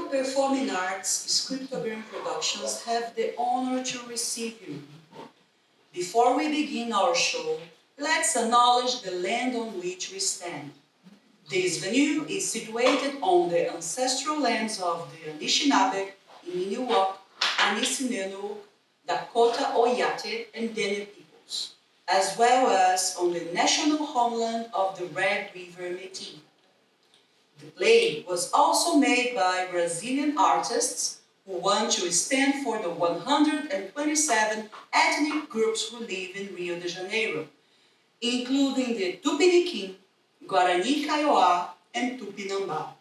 Performing Arts Scriptogram Productions have the honor to receive you. Before we begin our show, let's acknowledge the land on which we stand. This venue is situated on the ancestral lands of the Anishinaabe, Innuit, Anisimenuk, Dakota Oyate, and Dene peoples, as well as on the national homeland of the Red River Métis. The play was also made by Brazilian artists who want to stand for the 127 ethnic groups who live in Rio de Janeiro, including the Tupiniquim, Guarani Kaiowá, and Tupinambá,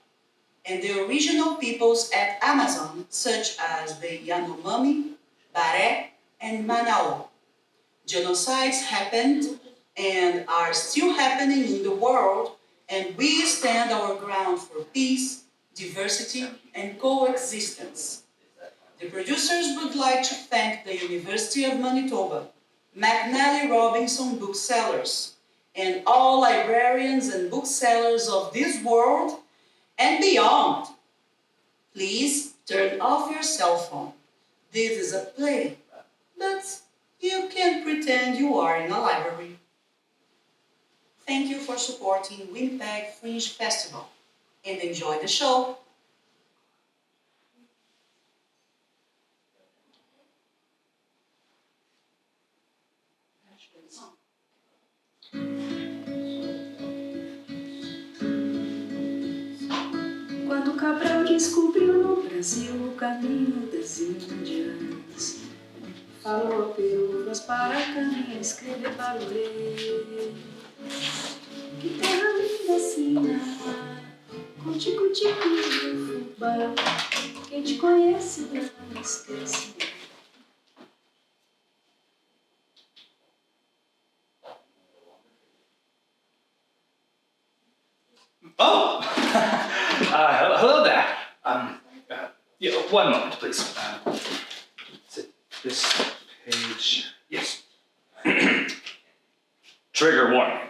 and the original peoples at Amazon, such as the Yanomami, Baré, and Manaus. Genocides happened and are still happening in the world, and we stand our ground for peace, diversity, and coexistence. The producers would like to thank the University of Manitoba, McNally Robinson Booksellers, and all librarians and booksellers of this world and beyond. Please turn off your cell phone. This is a play, but you can pretend you are in a library. Thank you for supporting Winnipeg Fringe Festival, and enjoy the show. Quando Cabral descobriu no Brasil o caminho das Índias, falou a peruas para caminhar, escrever para o rei. Que terra linda sina, com tico-tico no fubá, quem te conhece não esquece. Oh! Hello there. Yeah, one moment, please. Is it this page? Yes. Trigger warning.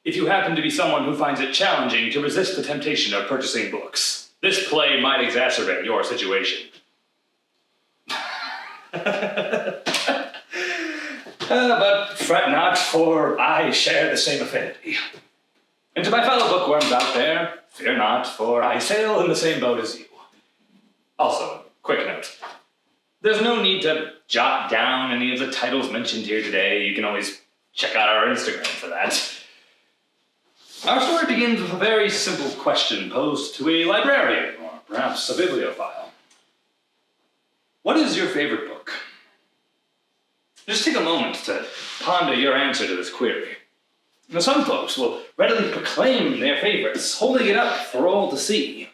If you happen to be someone who finds it challenging to resist the temptation of purchasing books, this play might exacerbate your situation. But fret not, for I share the same affinity. And to my fellow bookworms out there, fear not, for I sail in the same boat as you. Also, quick note. There's no need to jot down any of the titles mentioned here today. You can always check out our Instagram for that. Our story begins with a very simple question posed to a librarian, or perhaps a bibliophile. What is your favorite book? Just take a moment to ponder your answer to this query. Now, some folks will readily proclaim their favorites, holding it up for all to see.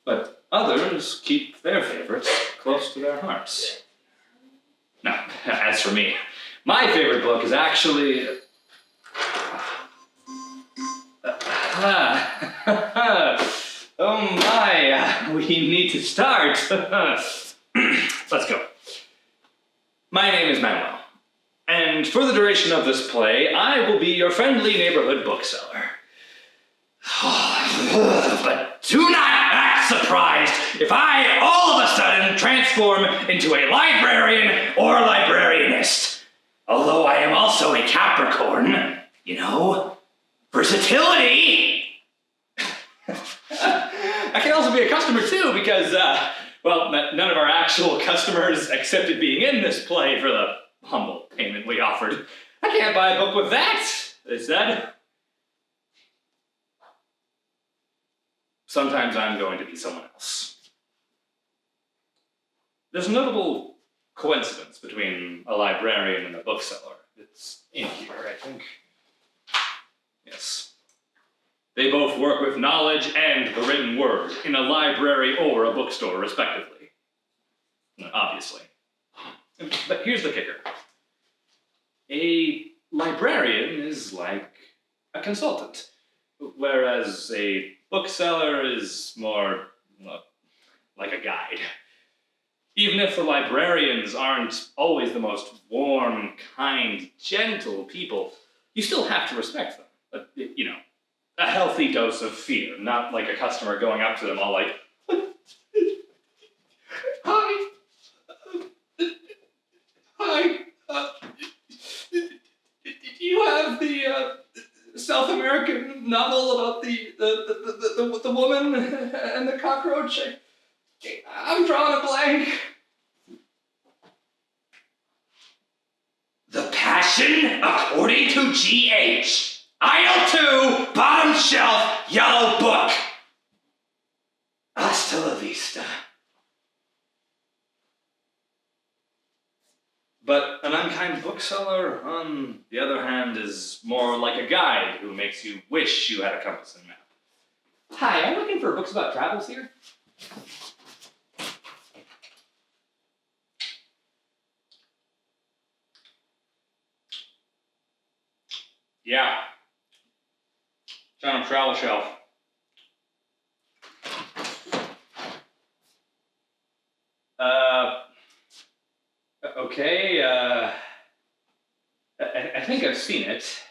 But others keep their favorites close to their hearts. Now, as for me, my favorite book is actually... oh my, we need to start. Let's go. My name is Manuel. And for the duration of this play, I will be your friendly neighborhood bookseller. But do not act surprised if I all of a sudden transform into a librarian or librarianist. Although I am also a Capricorn, you know, versatility. I can also be a customer too because, well, none of our actual customers accepted being in this play for the humble payment we offered. I can't buy a book with that, they said. Sometimes I'm going to be someone else. There's a notable coincidence between a librarian and a bookseller. It's in here, I think. Yes. They both work with knowledge and the written word in a library or a bookstore, respectively. Obviously. But here's the kicker. A librarian is like a consultant, whereas a bookseller is more like a guide. Even if the librarians aren't always the most warm, kind, gentle people, you still have to respect them. But, you know, a healthy dose of fear, not like a customer going up to them all like, novel about the woman and the cockroach. I'm drawing a blank. The Passion According to G.H. Aisle 2, bottom shelf, yellow book. Hasta la vista. But an unkind bookseller, on the other hand, is more like a guide who makes you wish you had a compass and map. Hi, I'm looking for books about travels here. Yeah. It's on a travel shelf. Okay, I think I've seen it.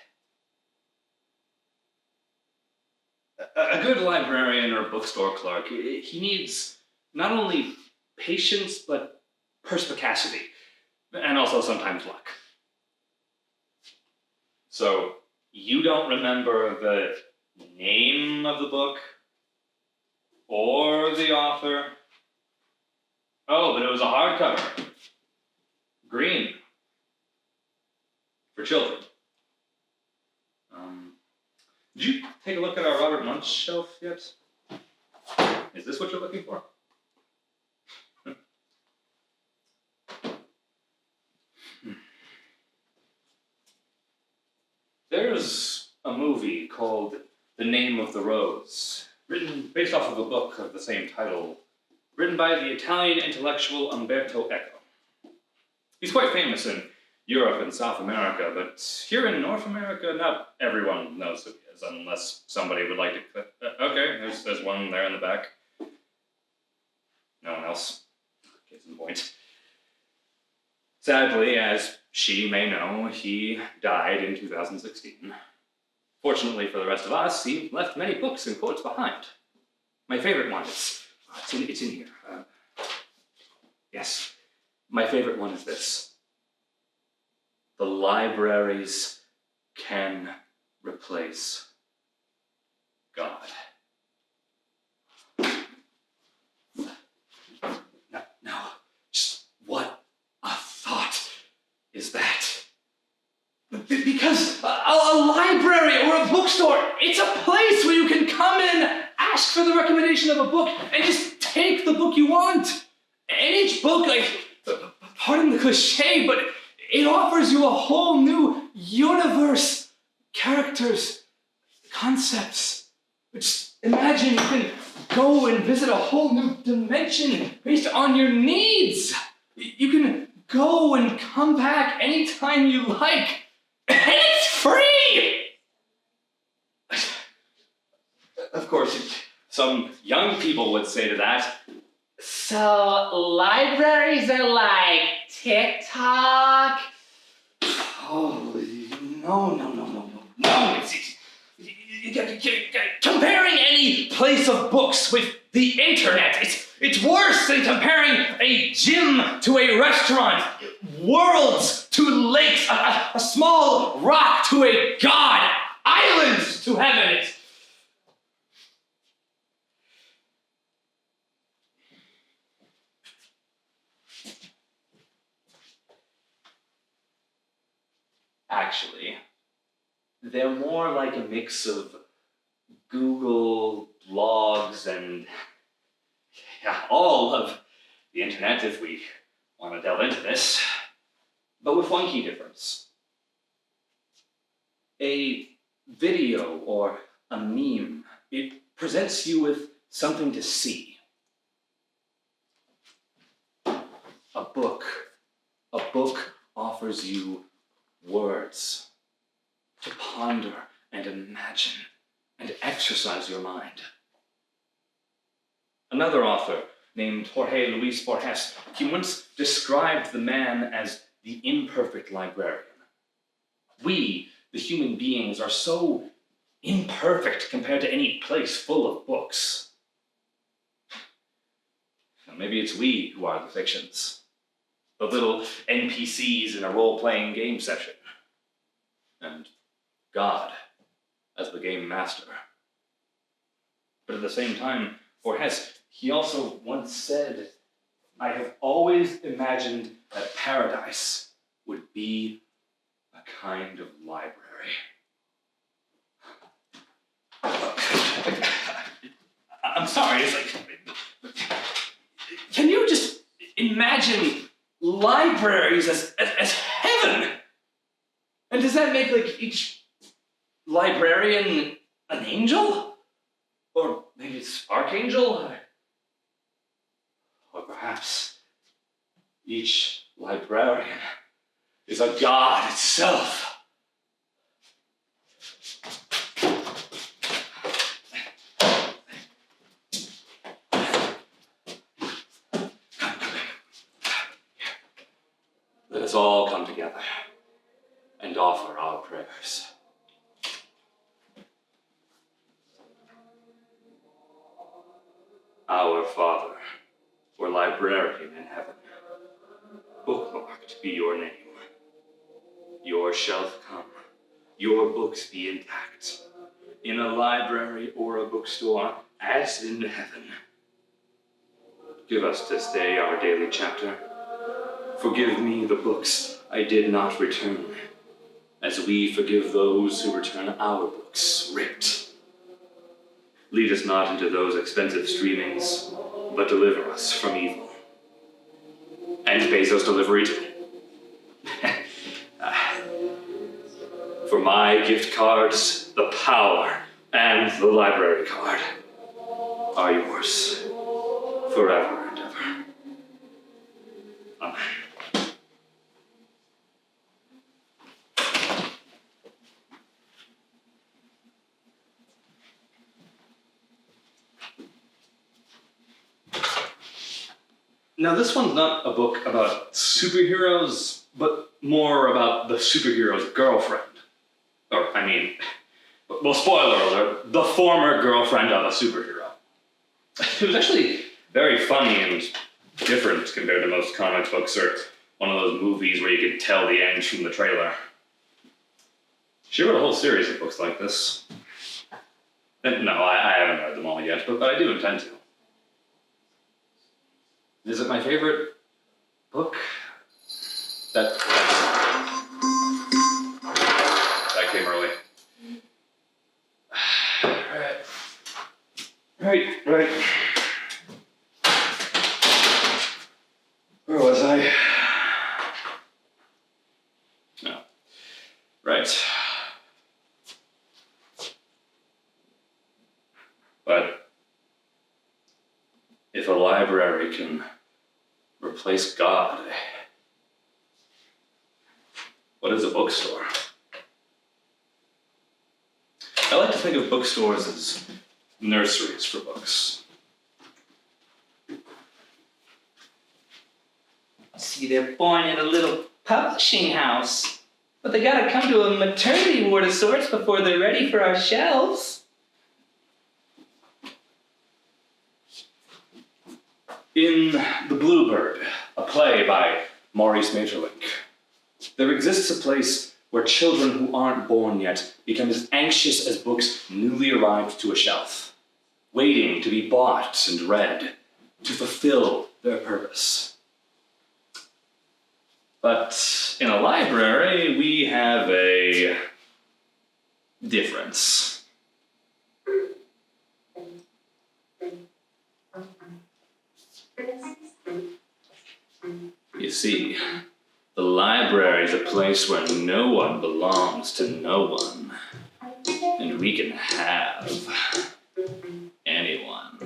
A good librarian or bookstore clerk, he needs not only patience, but perspicacity, and also sometimes luck. So, you don't remember the name of the book? Or the author? Oh, but it was a hardcover. Green. For children. Did you take a look at our Robert Munch shelf yet? Is this what you're looking for? There's a movie called The Name of the Rose, based off of a book of the same title, written by the Italian intellectual Umberto Eco. He's quite famous in Europe and South America, but here in North America, not everyone knows who he is, unless somebody would like to... Okay, there's one there in the back. No one else. Case in point. Sadly, as she may know, he died in 2016. Fortunately for the rest of us, he left many books and quotes behind. My favorite one is... it's in here. Yes. My favorite one is this. The libraries can replace God. No, just what a thought is that? Because a library or a bookstore, it's a place where you can come in, ask for the recommendation of a book, and just take the book you want. And each book, pardon the cliche, but it offers you a whole new universe, characters, concepts. Just imagine you can go and visit a whole new dimension based on your needs. You can go and come back anytime you like, and it's free! Of course, some young people would say to that, so libraries are like TikTok? Oh, no. Comparing any place of books with the internet, it's worse than comparing a gym to a restaurant, worlds to lakes, a small rock to a god, islands to heaven. Actually, they're more like a mix of Google, blogs, and all of the internet if we want to delve into this, but with one key difference. A video or a meme, it presents you with something to see. A book offers you words to ponder and imagine and exercise your mind. Another author named Jorge Luis Borges, he once described the man as the imperfect librarian. We, the human beings, are so imperfect compared to any place full of books. Maybe it's we who are the fictions, the little NPCs in a role-playing game session. And God, as the game master. But at the same time, for Hess, he also once said, "I have always imagined that paradise would be a kind of library." I'm sorry, it's like, can you just imagine libraries as heaven? And does that make like each librarian an angel? Or maybe it's archangel? Or perhaps each librarian is a god itself? Let us all come together and offer our prayers. Our Father, or librarian in heaven, bookmarked be your name. Your shelf come, your books be intact, in a library or a bookstore, as in heaven. Give us this day our daily chapter. Forgive me the books I did not return, as we forgive those who return our books ripped. Lead us not into those expensive streamings, but deliver us from evil. And Bezos delivery too. For my gift cards, the power and the library card are yours forever and ever. Amen. Now, this one's not a book about superheroes, but more about the superhero's girlfriend. Or, I mean, well, spoiler alert, the former girlfriend of a superhero. It was actually very funny and different compared to most comic books or one of those movies where you could tell the end from the trailer. She wrote a whole series of books like this. And no, I haven't read them all yet, but I do intend to. Is it my favorite book? That came early. Right. Where was I? No. Right. But if a library can replace God, what is a bookstore? I like to think of bookstores as nurseries for books. See, they're born in a little publishing house, but they gotta come to a maternity ward of sorts before they're ready for our shelves. In The Bluebird, a play by Maurice Maeterlinck, there exists a place where children who aren't born yet become as anxious as books newly arrived to a shelf, waiting to be bought and read, to fulfill their purpose. But in a library, we have a difference. You see, the library is a place where no one belongs to no one, and we can have anyone.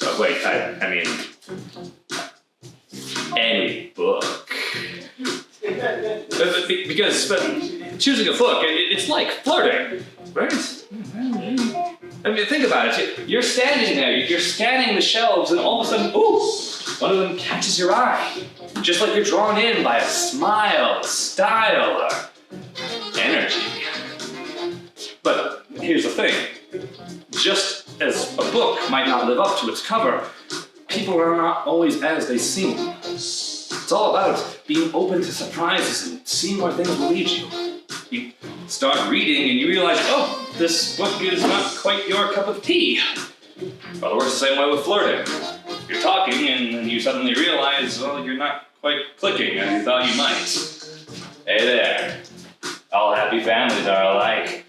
Oh, wait, I mean, any book. Because choosing a book, it's like flirting, right? I mean, think about it. You're standing there, you're scanning the shelves, and all of a sudden, ooh, one of them catches your eye. Just like you're drawn in by a smile, style, or energy. But here's the thing. Just as a book might not live up to its cover, people are not always as they seem. It's all about being open to surprises and seeing where things will lead you. You start reading and you realize, oh, this book is not quite your cup of tea. Well, it works the same way with flirting. You're talking and then you suddenly realize, well, you're not quite clicking as you thought you might. Hey there. All happy families are alike.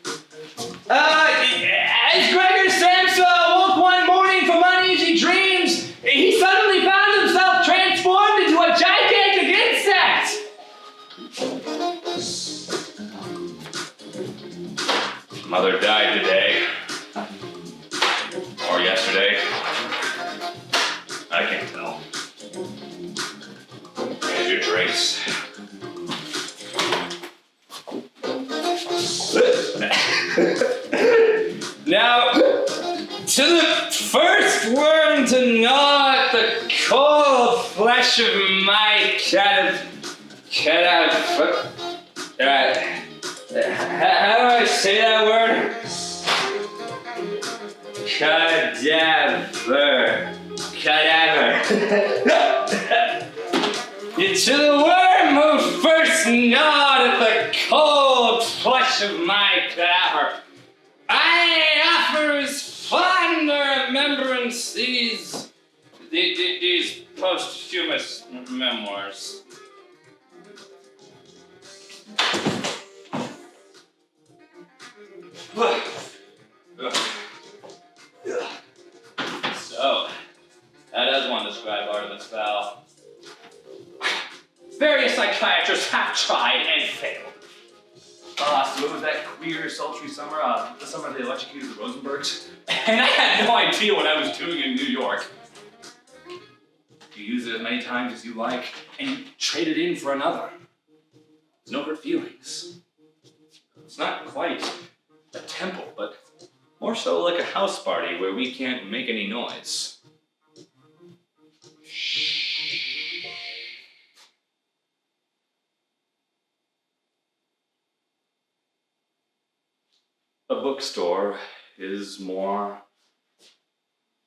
As Gregor Samsa woke one morning from uneasy dreams, he suddenly found himself transformed into a gigantic insect. Mother died today. Or yesterday. I can't tell. Here's your drinks. Now, to the first worm to gnaw at the cold flesh of my cadaver. How do I say that word? Cadaver. To the worm who first gnawed at the cold flesh of my cadaver, I offer as fond a remembrance these posthumous memoirs. So, how does one describe Artemis Fowl? Various psychiatrists have tried and failed. So it was that queer, sultry summer, the summer they electrocuted the Rosenbergs? And I had no idea what I was doing in New York. You use it as many times as you like, and you trade it in for another. There's no hurt feelings. It's not quite a temple, but more so like a house party where we can't make any noise. A bookstore is more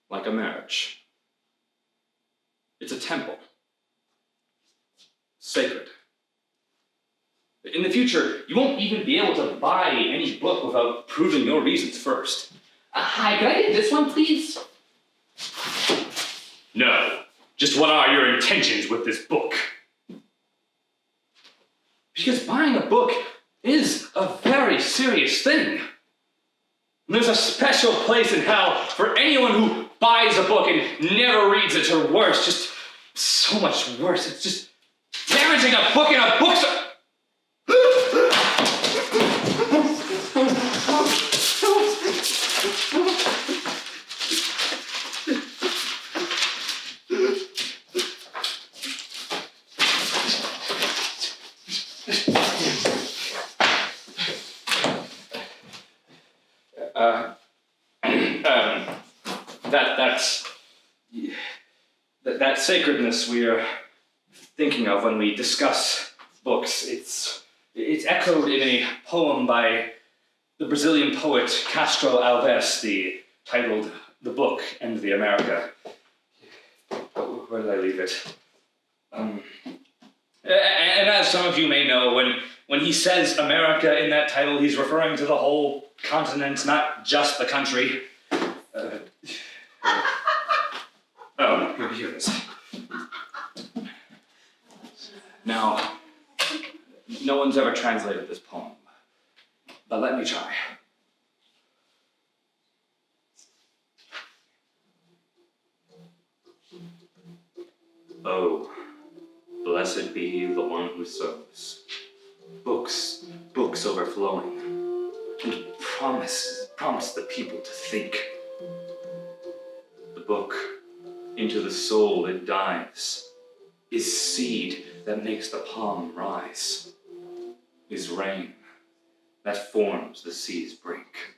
like a marriage. It's a temple. Sacred. In the future, you won't even be able to buy any book without proving your reasons first. Hi, can I get this one, please? No. Just what are your intentions with this book? Because buying a book is a very serious thing. There's a special place in hell for anyone who buys a book and never reads it, or worse, just so much worse. It's just damaging a book in a bookstore. That sacredness we are thinking of when we discuss books, it's echoed in a poem by the Brazilian poet Castro Alves, titled "The Book and the America." Where did I leave it? And as some of you may know, when he says America in that title, he's referring to the whole continent, not just the country. Here it is. Now, no one's ever translated this poem, but let me try. Oh, blessed be the one who sows books overflowing, and prompts the people to think. The book, into the soul it dives, is seed that makes the palm rise, is rain that forms the sea's brink.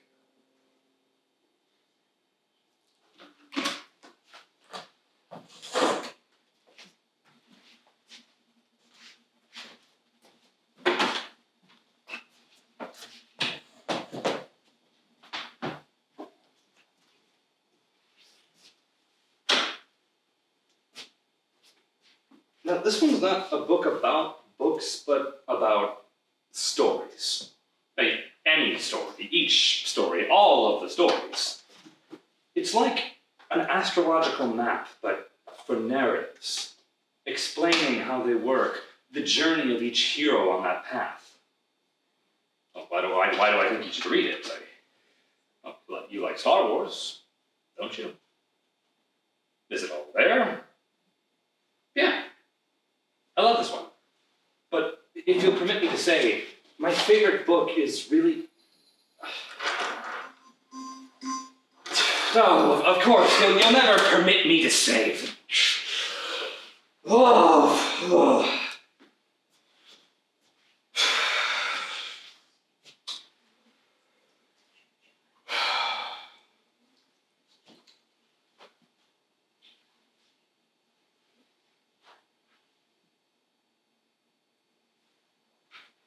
Now, this one's not a book about books, but about stories. any story, each story, all of the stories. It's like an astrological map, but for narratives, explaining how they work, the journey of each hero on that path. Well, why do I think you should read it? You like Star Wars, don't you? Is it all there? Yeah. I love this one. But if you'll permit me to say, my favorite book is really... No, of course, you'll never permit me to say. Oh.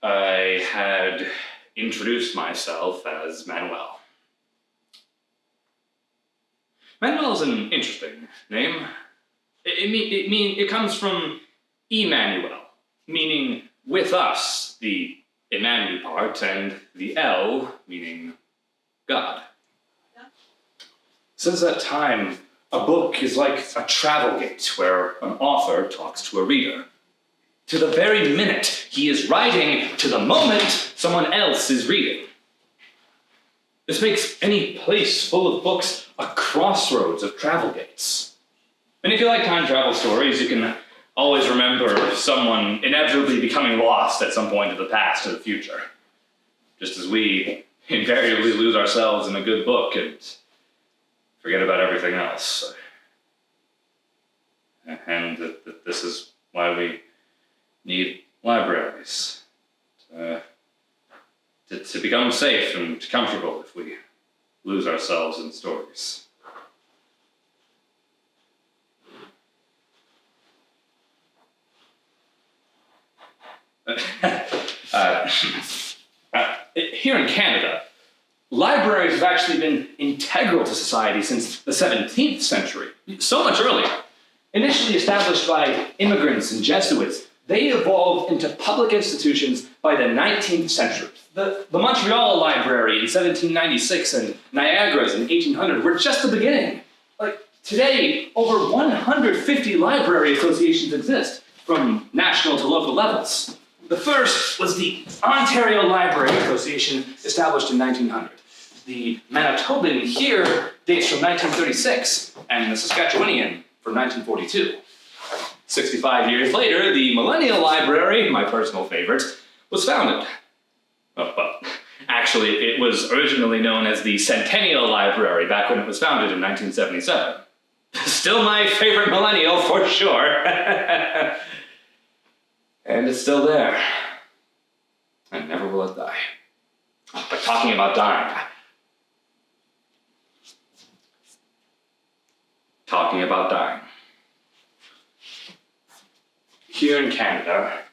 I had introduced myself as Manuel. Manuel is an interesting name. It comes from Emmanuel, meaning with us, the Emmanuel part, and the L, meaning God. Since that time, a book is like a travel gate where an author talks to a reader. To the very minute he is writing, to the moment someone else is reading. This makes any place full of books a crossroads of travel gates. And if you like time travel stories, you can always remember someone inevitably becoming lost at some point of the past or the future. Just as we invariably lose ourselves in a good book and forget about everything else. And this is why we need libraries to become safe and comfortable if we lose ourselves in stories. Here in Canada, libraries have actually been integral to society since the 17th century, so much earlier. Initially established by immigrants and Jesuits, they evolved into public institutions by the 19th century. The Montreal Library in 1796 and Niagara's in 1800 were just the beginning. Like today, over 150 library associations exist, from national to local levels. The first was the Ontario Library Association, established in 1900. The Manitoban here dates from 1936, and the Saskatchewanian from 1942. 65 years later, the Millennial Library, my personal favorite, was founded. Well, actually, it was originally known as the Centennial Library back when it was founded in 1977. Still my favorite millennial, for sure. And it's still there. And never will it die. But talking about dying. Talking about dying. Here in Canada,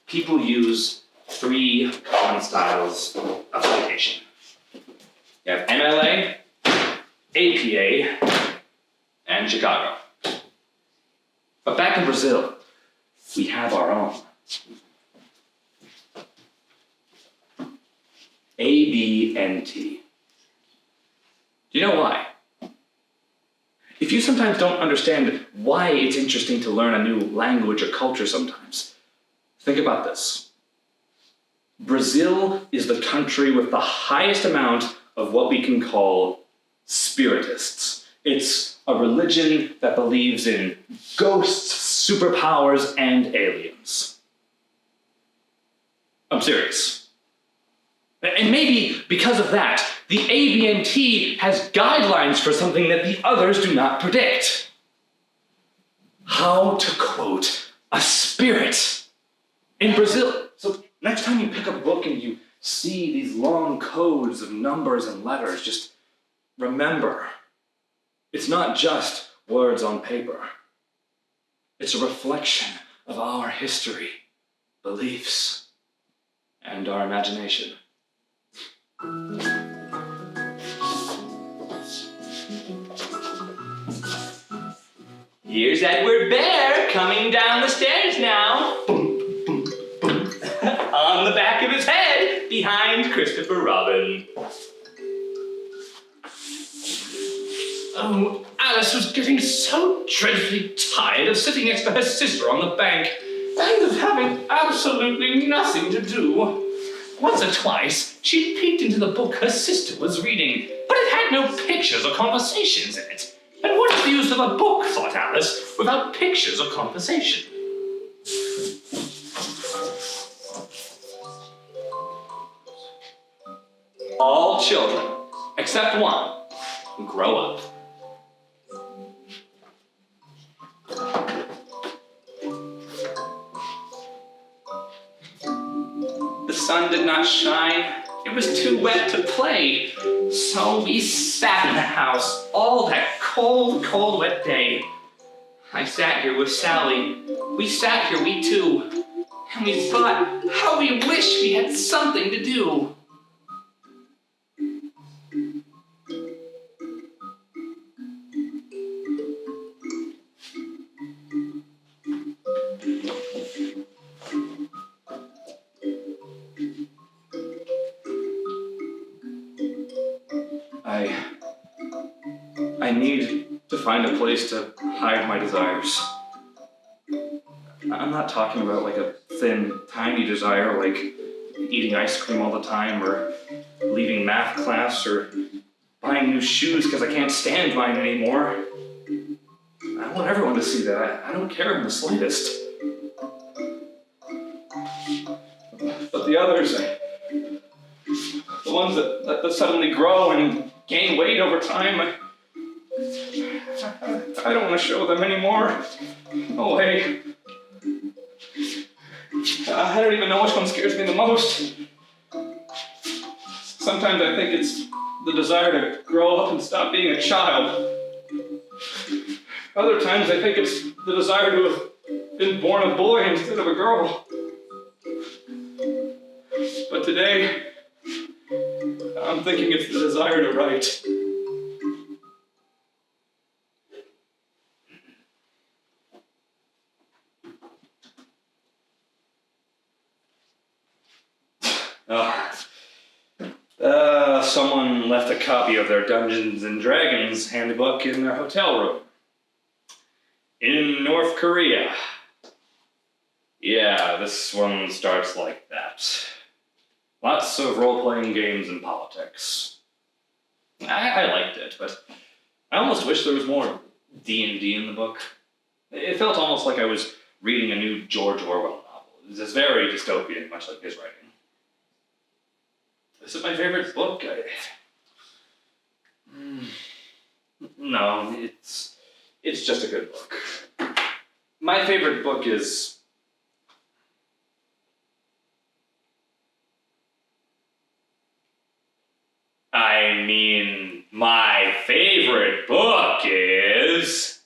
people use 3 common styles of citation. You have MLA, APA, and Chicago. But back in Brazil, we have our own. ABNT. Do you know why? If you sometimes don't understand why it's interesting to learn a new language or culture sometimes, think about this. Brazil is the country with the highest amount of what we can call spiritists. It's a religion that believes in ghosts, superpowers, and aliens. I'm serious. And maybe because of that, the ABNT has guidelines for something that the others do not predict. How to quote a spirit in Brazil. So next time you pick a book and you see these long codes of numbers and letters, just remember, it's not just words on paper. It's a reflection of our history, beliefs, and our imagination. Here's Edward Bear coming down the stairs now. On the back of his head, behind Christopher Robin. Oh, Alice was getting so dreadfully tired of sitting next to her sister on the bank and of having absolutely nothing to do. Once or twice, she peeked into the book her sister was reading, but it had no pictures or conversations in it. And what is the use of a book, thought Alice, without pictures or conversation? All children, except one, grow up. The sun did not shine. It was too wet to play. So we sat in the house all that cold, cold, wet day. I sat here with Sally. We sat here, we two. And we thought how we wish we had something to do. I need to find a place to hide my desires. I'm not talking about like a thin, tiny desire like eating ice cream all the time or leaving math class or buying new shoes because I can't stand mine anymore. I want everyone to see that. I don't care in the slightest. But the others, the ones that suddenly grow and gain weight over time, I don't want to show them anymore. No way. I don't even know which one scares me the most. Sometimes I think it's the desire to grow up and stop being a child. Other times I think it's the desire to have been born a boy instead of a girl. But today, I'm thinking it's the desire to write. Someone left a copy of their Dungeons and Dragons handbook in their hotel room. In North Korea. Yeah, this one starts like that. Lots of role-playing games and politics. I liked it, but I almost wish there was more D&D in the book. It felt almost like I was reading a new George Orwell novel. It's very dystopian, much like his writing. Is it my favorite book? No, it's just a good book. My favorite book is... my favorite book is...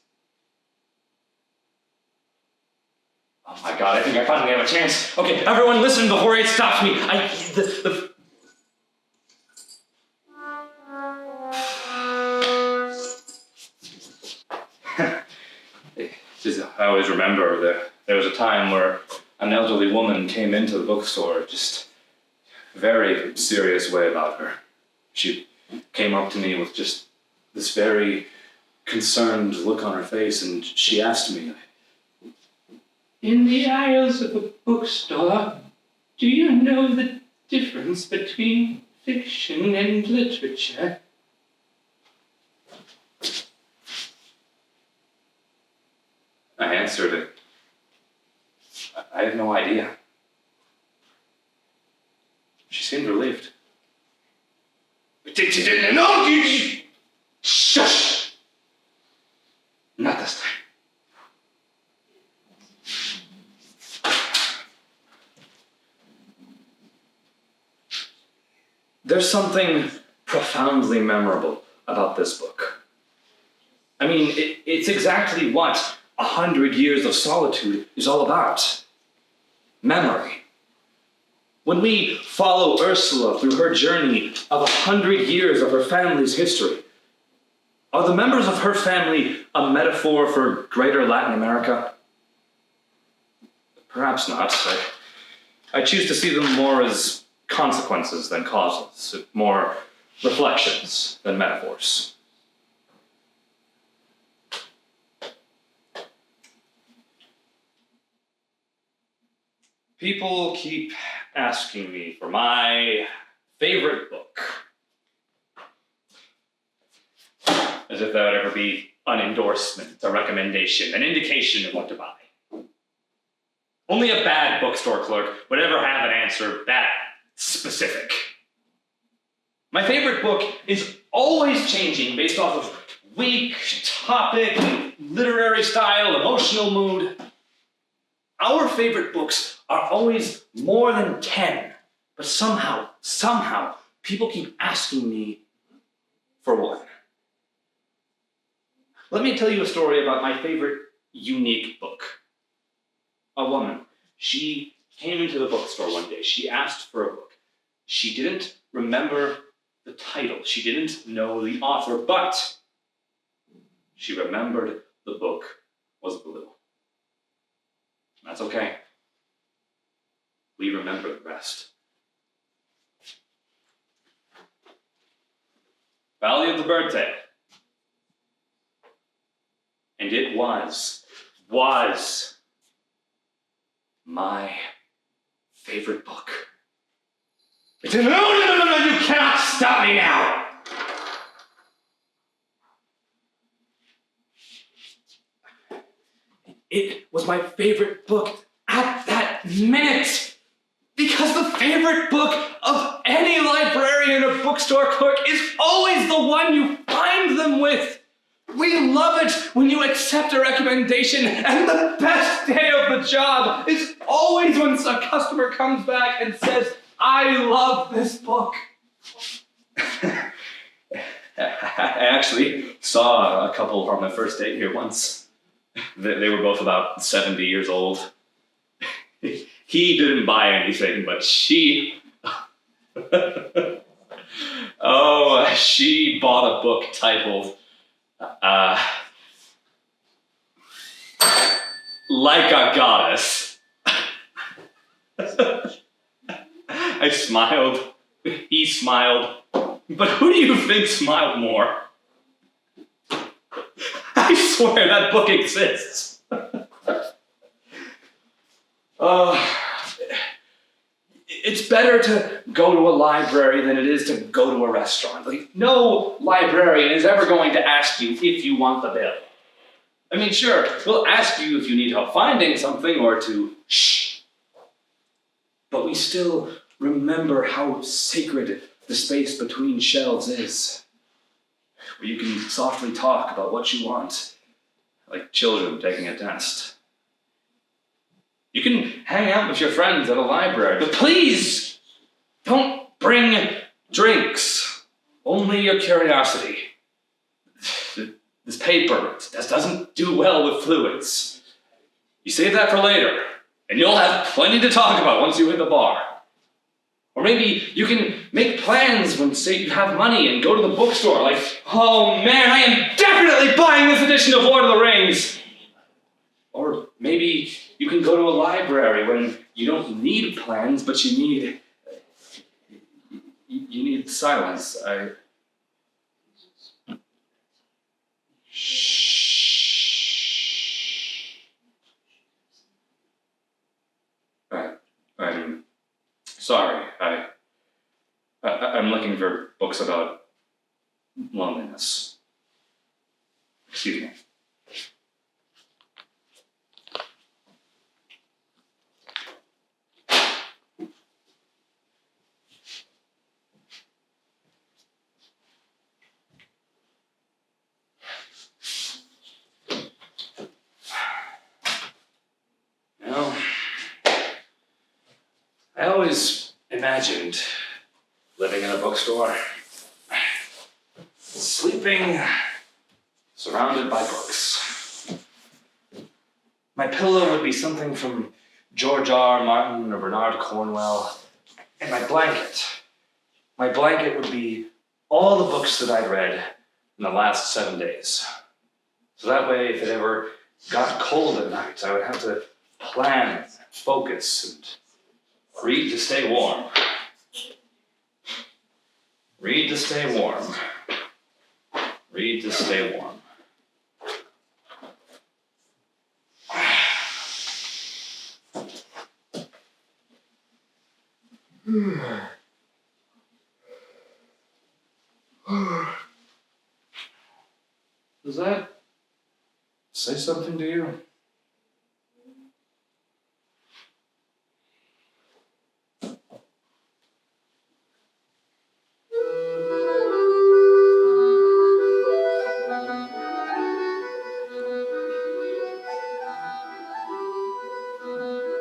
Oh my god, I think I finally have a chance. Okay, everyone listen before it stops me. I always remember there was a time where an elderly woman came into the bookstore, just a very serious way about her. She came up to me with just this very concerned look on her face, and she asked me, "In the aisles of a bookstore, do you know the difference between fiction and literature?" I answered it. I have no idea. She seemed relieved. No! Shush! Not this time. There's something profoundly memorable about this book. I mean, it's exactly what 100 years of solitude is all about. Memory. When we follow Ursula through her journey of 100 years of her family's history, are the members of her family a metaphor for greater Latin America? Perhaps not. I choose to see them more as consequences than causes, more reflections than metaphors. People keep asking me for my favorite book. As if that would ever be an endorsement, a recommendation, an indication of what to buy. Only a bad bookstore clerk would ever have an answer that specific. My favorite book is always changing based off of week, topic, literary style, emotional mood. Our favorite books are always more than 10, but somehow, people keep asking me for one. Let me tell you a story about my favorite unique book. A woman, she came into the bookstore one day. She asked for a book. She didn't remember the title. She didn't know the author, but she remembered the book was blue. That's okay. We remember the rest. Valley of the Birdtail. And it was my favorite book. No, you cannot stop me now! It was my favorite book at that minute. Because the favorite book of any librarian or bookstore clerk is always the one you find them with. We love it when you accept a recommendation, and the best day of the job is always when a customer comes back and says, I love this book. I actually saw a couple on my first date here once. They were both about 70 years old. He didn't buy anything, but she... she bought a book titled Like a Goddess. I smiled. He smiled. But who do you think smiled more? I swear that book exists. It's better to go to a library than it is to go to a restaurant. Like, no librarian is ever going to ask you if you want the bill. I mean, sure, we'll ask you if you need help finding something or to shh. But we still remember how sacred the space between shelves is, where you can softly talk about what you want, like children taking a test. You can hang out with your friends at a library, but please don't bring drinks, only your curiosity. This paper just doesn't do well with fluids. You save that for later, and you'll have plenty to talk about once you hit the bar. Or maybe you can make plans when, say, you have money and go to the bookstore, like, oh man, I am definitely buying this edition of Lord of the Rings. Or maybe you can go to a library when you don't need plans, but you need silence. Shh. I'm sorry. I'm looking for books about loneliness. Excuse me. I always imagined living in a bookstore, sleeping surrounded by books. My pillow would be something from George R. R. Martin or Bernard Cornwell, and my blanket would be all the books that I'd read in the last 7 days. So that way, if it ever got cold at night, I would have to plan, focus, and read to stay warm. Read to stay warm. Read to stay warm. Does that say something to you?